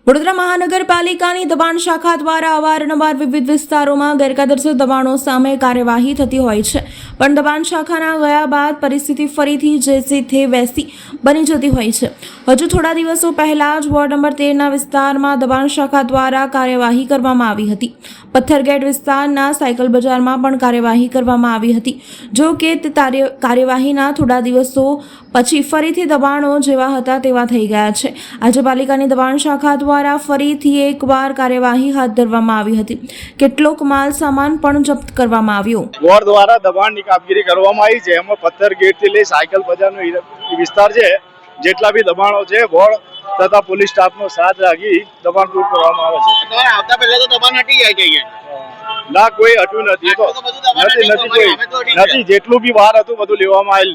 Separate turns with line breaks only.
વડોદરા મહાનગરપાલિકાની દબાણ શાખા દ્વારા અવારનવાર વિવિધ વિસ્તારોમાં ગેરકાયદેસર દબાણો સામે કાર્યવાહી થતી હોય છે, પણ દબાણ શાખાના ગયા બાદ પરિસ્થિતિ ફરીથી જે તે વૈસી બની જતી હોય છે। હજુ થોડા દિવસો પહેલા જ વોર્ડ નંબર 13ના વિસ્તારમાં દબાણ શાખા દ્વારા કાર્યવાહી કરવામાં આવી હતી। પથ્થરગેટ વિસ્તારના સાયકલ બજારમાં પણ કાર્યવાહી કરવામાં આવી હતી। જો કે તે કાર્યવાહીના થોડા દિવસો પછી ફરીથી દબાણો જેવા હતા તેવા થઈ ગયા છે। આજે પાલિકાની દબાણ શાખા દ્વારા ફરીથી એકવાર કાર્યવાહી હાથ ધરવામાં આવી હતી। કેટલોક માલ સામાન પણ જપ્ત કરવામાં આવ્યો।
વોર્ડ દ્વારા દબાણની કામગીરી કરવામાં આવી છે। એમાં પથ્થરગેટ થી લઈ સાયકલ બજારનો વિસ્તાર છે, જેટલા બી દબાણો છે વોર્ડ તથા પોલીસ સ્ટાફનો સાથ રાખી દબાણ દૂર કરવામાં આવે છે।
આવતા પહેલા તો દબાણ હટી જાય છે
ના, કોઈ હટ્યું નથી, તો નથી કોઈ નથી, જેટલું બી બહાર હતું બધું લેવામાં આવેલ